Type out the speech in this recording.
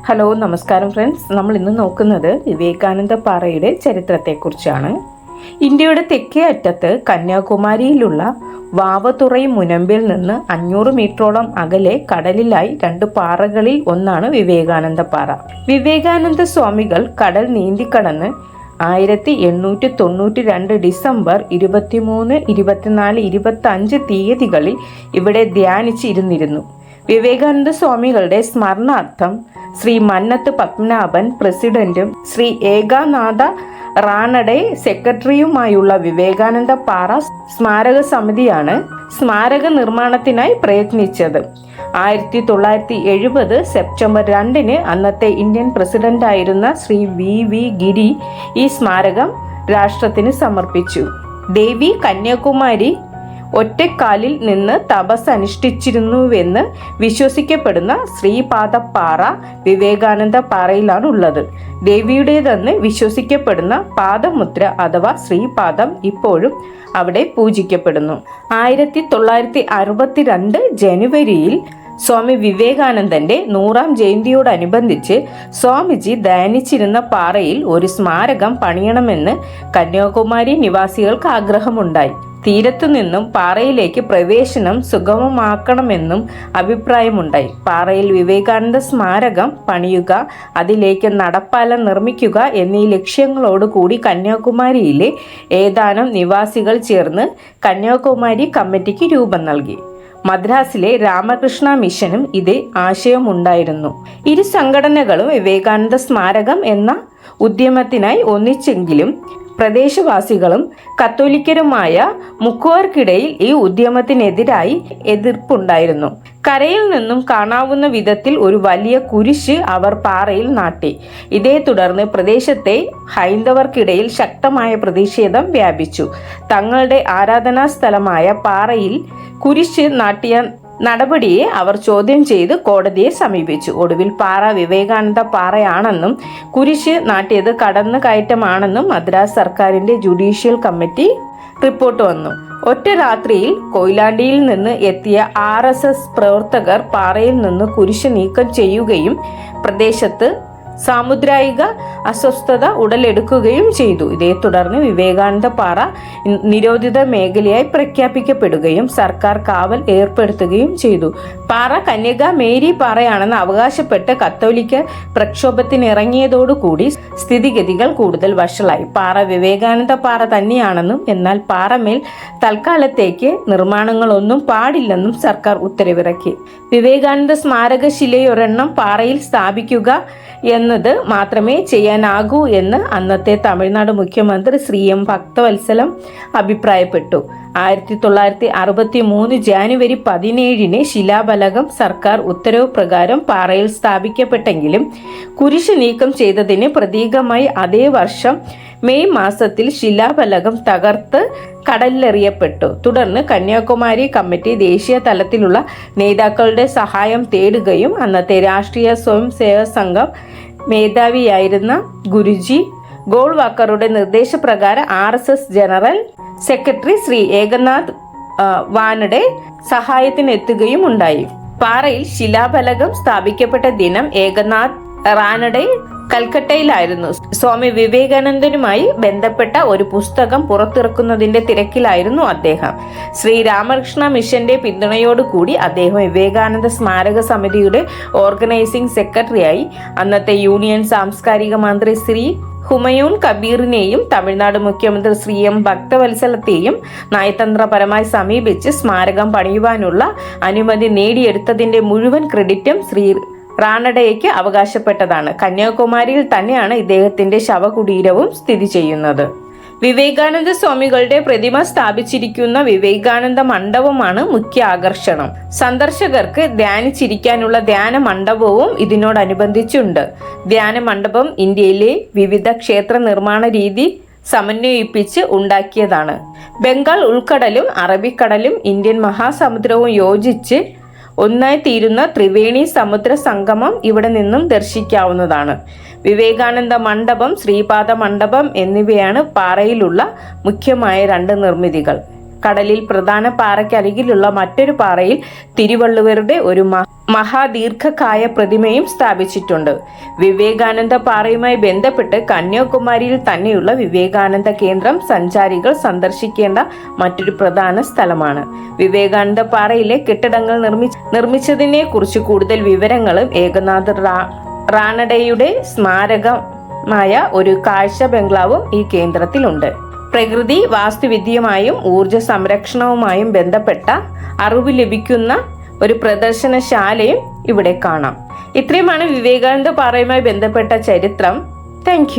Hello, നമസ്കാരം friends. നമ്മൾ ഇന്ന് നോക്കുന്നത് വിവേകാനന്ദ പാറയുടെ ചരിത്രത്തെക്കുറിച്ചാണ്. ഇന്ത്യയുടെ തെക്കേ അറ്റത്ത് കന്യാകുമാരിയിലുള്ള വാവതുറൈ മുനമ്പിൽ നിന്ന് 500 മീറ്ററോളം അകലെ കടലിലായി 2 പാറകളിൽ ഒന്നാണ് വിവേകാനന്ദ പാറ. വിവേകാനന്ദ സ്വാമികൾ കടൽ നീന്തിക്കടന്ന് 1892 ഡിസംബർ 23, 24, 25 തീയതികളിൽ ഇവിടെ ധ്യാനിച്ചിരുന്നിരുന്നു. വിവേകാനന്ദ സ്വാമികളുടെ സ്മരണാർത്ഥം ശ്രീ മന്നത്ത് പത്മനാഭൻ പ്രസിഡന്റും ശ്രീ ഏകാനാഥ റാനഡെ സെക്രട്ടറിയുമായുള്ള വിവേകാനന്ദ പാറ സ്മാരക സമിതിയാണ് സ്മാരക നിർമ്മാണത്തിനായി പ്രയത്നിച്ചത്. 1970 സെപ്റ്റംബർ 2 അന്നത്തെ ഇന്ത്യൻ പ്രസിഡന്റായിരുന്ന ശ്രീ വി ഗിരി ഈ സ്മാരകം രാഷ്ട്രത്തിന് സമർപ്പിച്ചു. ദേവി കന്യാകുമാരി ഒറ്റക്കാലിൽ നിന്ന് തപസ് അനുഷ്ഠിച്ചിരുന്നുവെന്ന് വിശ്വസിക്കപ്പെടുന്ന ശ്രീപാദപ്പാറ വിവേകാനന്ദ പാറയിലാണ് ഉള്ളത്. ദേവിയുടേതെന്ന് വിശ്വസിക്കപ്പെടുന്ന പാദമുദ്ര അഥവാ ശ്രീപാദം ഇപ്പോഴും അവിടെ പൂജിക്കപ്പെടുന്നു. 1962 ജനുവരിയിൽ സ്വാമി വിവേകാനന്ദന്റെ 100ാം ജയന്തിയോടനുബന്ധിച്ച് സ്വാമിജി ധ്യാനിച്ചിരുന്ന പാറയിൽ ഒരു സ്മാരകം പണിയണമെന്ന് കന്യാകുമാരി നിവാസികൾക്ക് ആഗ്രഹമുണ്ടായി. തീരത്തു നിന്നും പാറയിലേക്ക് പ്രവേശനം സുഗമമാക്കണമെന്നും അഭിപ്രായമുണ്ടായി. പാറയിൽ വിവേകാനന്ദ സ്മാരകം പണിയുക, അതിലേക്ക് നടപ്പാലം നിർമ്മിക്കുക എന്നീ ലക്ഷ്യങ്ങളോടുകൂടി കന്യാകുമാരിയിലെ ഏതാനും നിവാസികൾ ചേർന്ന് കന്യാകുമാരി കമ്മിറ്റിക്ക് രൂപം നൽകി. മദ്രാസിലെ രാമകൃഷ്ണ മിഷനും ഇതേ ആശയമുണ്ടായിരുന്നു. ഇരു സംഘടനകളും വിവേകാനന്ദ സ്മാരകം എന്ന ഉദ്യമത്തിനായി ഒന്നിച്ചെങ്കിലും പ്രദേശവാസികളും കത്തോലിക്കരുമായ മുക്കുവർക്കിടയിൽ ഈ ഉദ്യമത്തിനെതിരായി എതിർപ്പുണ്ടായിരുന്നു. കരയിൽ നിന്നും കാണാവുന്ന വിധത്തിൽ ഒരു വലിയ കുരിശ് അവർ പാറയിൽ നാട്ടി. ഇതേ തുടർന്ന് പ്രദേശത്തെ ഹൈന്ദവർക്കിടയിൽ ശക്തമായ പ്രതിഷേധം വ്യാപിച്ചു. തങ്ങളുടെ ആരാധനാ സ്ഥലമായ പാറയിൽ കുരിശ് നാട്ടിയ നടപടിയെ അവർ ചോദ്യം ചെയ്ത് കോടതിയെ സമീപിച്ചു. ഒടുവിൽ പാറ വിവേകാനന്ദ പാറയാണെന്നും കുരിശ് നാട്ടിയത് കടന്നു കയറ്റമാണെന്നും മദ്രാസ് സർക്കാരിന്റെ ജുഡീഷ്യൽ കമ്മിറ്റി റിപ്പോർട്ട് വന്നു. ഒറ്റ രാത്രിയിൽ കൊയിലാണ്ടിയിൽ നിന്ന് എത്തിയ RSS പ്രവർത്തകർ പാറയിൽ നിന്ന് കുരിശ് നീക്കം ചെയ്യുകയും പ്രദേശത്ത് സാമുദ്രായിക അസ്വസ്ഥത ഉടലെടുക്കുകയും ചെയ്തു. ഇതേ തുടർന്ന് വിവേകാനന്ദ പാറ നിരോധിത മേഖലയായി പ്രഖ്യാപിക്കപ്പെടുകയും സർക്കാർ കാവൽ ഏർപ്പെടുത്തുകയും ചെയ്തു. പാറ കന്യക മേരി പാറയാണെന്ന് അവകാശപ്പെട്ട് കത്തോലിക്ക പ്രക്ഷോഭത്തിനിറങ്ങിയതോടുകൂടി സ്ഥിതിഗതികൾ കൂടുതൽ വഷളായി. പാറ വിവേകാനന്ദ പാറ തന്നെയാണെന്നും എന്നാൽ പാറമേൽ തൽക്കാലത്തേക്ക് നിർമ്മാണങ്ങളൊന്നും പാടില്ലെന്നും സർക്കാർ ഉത്തരവിറക്കി. വിവേകാനന്ദ സ്മാരക ശിലയൊരെണ്ണം പാറയിൽ സ്ഥാപിക്കുക എന്നത് മാത്രമേ ചെയ്യാനാകൂ എന്ന് അന്നത്തെ തമിഴ്നാട് മുഖ്യമന്ത്രി ശ്രീ എം ഭക്തവത്സലം അഭിപ്രായപ്പെട്ടു. 1963 ജാനുവരി 17 ശിലാഫലകം സർക്കാർ ഉത്തരവ് പ്രകാരം പാറയിൽ സ്ഥാപിക്കപ്പെട്ടെങ്കിലും കുരിശ് നീക്കം ചെയ്തതിന് പ്രതീകമായി അതേ വർഷം മെയ് മാസത്തിൽ ശിലാഫലകം തകർത്ത് കടലിലെറിയപ്പെട്ടു. തുടർന്ന് കന്യാകുമാരി കമ്മിറ്റി ദേശീയ തലത്തിലുള്ള നേതാക്കളുടെ സഹായം തേടുകയും അന്നത്തെ രാഷ്ട്രീയ സ്വയം സേവക സംഘം മേധാവിയായിരുന്ന ഗുരുജി ഗോൾവാക്കറുടെ നിർദ്ദേശപ്രകാരം RSS general secretary Shri Eknath Ranade സഹായത്തിനെത്തുകയും ഉണ്ടായി. പാറയിൽ ശിലാഫലകം സ്ഥാപിക്കപ്പെട്ട ദിനം ഏകനാഥ് റാനഡെ കൽക്കട്ടയിലായിരുന്നു. സ്വാമി വിവേകാനന്ദനുമായി ബന്ധപ്പെട്ട ഒരു പുസ്തകം പുറത്തിറക്കുന്നതിന്റെ തിരക്കിലായിരുന്നു അദ്ദേഹം. ശ്രീ രാമകൃഷ്ണ മിഷന്റെ പിന്തുണയോടുകൂടി അദ്ദേഹം വിവേകാനന്ദ സ്മാരക സമിതിയുടെ ഓർഗനൈസിംഗ് സെക്രട്ടറിയായി. അന്നത്തെ യൂണിയൻ സാംസ്കാരിക മന്ത്രി ശ്രീ ഹുമയൂൺ കബീറിനെയും തമിഴ്നാട് മുഖ്യമന്ത്രി ശ്രീ എം ഭക്തവത്സലത്തെയും നയതന്ത്രപരമായി സമീപിച്ച് സ്മാരകം പണിയുവാനുള്ള അനുമതി നേടിയെടുത്തതിന്റെ മുഴുവൻ ക്രെഡിറ്റും ശ്രീ റാനഡയ്ക്ക് അവകാശപ്പെട്ടതാണ്. കന്യാകുമാരിയിൽ തന്നെയാണ് ഇദ്ദേഹത്തിന്റെ ശവകുടീരവും സ്ഥിതി ചെയ്യുന്നത്. വിവേകാനന്ദ സ്വാമികളുടെ പ്രതിമ സ്ഥാപിച്ചിരിക്കുന്ന വിവേകാനന്ദ മണ്ഡപമാണ് മുഖ്യ ആകർഷണം. സന്ദർശകർക്ക് ധ്യാനിച്ചിരിക്കാനുള്ള ധ്യാന മണ്ഡപവും ഇതിനോടനുബന്ധിച്ചുണ്ട്. ധ്യാന മണ്ഡപം ഇന്ത്യയിലെ വിവിധ ക്ഷേത്ര നിർമ്മാണ രീതി സമന്വയിപ്പിച്ച് ഉണ്ടാക്കിയതാണ്. ബംഗാൾ ഉൾക്കടലും അറബിക്കടലും ഇന്ത്യൻ മഹാസമുദ്രവും യോജിച്ച് ഒന്നായി തീരുന്ന ത്രിവേണി സമുദ്ര സംഗമം ഇവിടെ നിന്നും ദർശിക്കാവുന്നതാണ്. വിവേകാനന്ദ മണ്ഡപം, ശ്രീപാദ മണ്ഡപം എന്നിവയാണ് പാറയിലുള്ള മുഖ്യമായ 2 നിർമ്മിതികൾ. കടലിൽ പ്രധാന പാറയ്ക്കരികിലുള്ള മറ്റൊരു പാറയിൽ തിരുവള്ളുവരുടെ ഒരു മഹാദീർഘകായ പ്രതിമയും സ്ഥാപിച്ചിട്ടുണ്ട്. വിവേകാനന്ദ പാറയുമായി ബന്ധപ്പെട്ട് കന്യാകുമാരിയിൽ തന്നെയുള്ള വിവേകാനന്ദ കേന്ദ്രം സഞ്ചാരികൾ സന്ദർശിക്കേണ്ട മറ്റൊരു പ്രധാന സ്ഥലമാണ്. വിവേകാനന്ദ പാറയിലെ കെട്ടിടങ്ങൾ നിർമ്മിച്ചതിനെ കുറിച്ച് കൂടുതൽ വിവരങ്ങളും ഏകനാഥ് റാനഡെയുടെ സ്മാരകമായ ഒരു കാഴ്ച ബംഗ്ലാവും ഈ കേന്ദ്രത്തിലുണ്ട്. പ്രകൃതി വാസ്തുവിദ്യയുമായും ഊർജ സംരക്ഷണവുമായും ബന്ധപ്പെട്ട അറിവ് ലഭിക്കുന്ന ഒരു പ്രദർശനശാലയും ഇവിടെ കാണാം. ഇത്രയുമാണ് വിവേകാനന്ദ പാറയുമായി ബന്ധപ്പെട്ട ചരിത്രം. താങ്ക്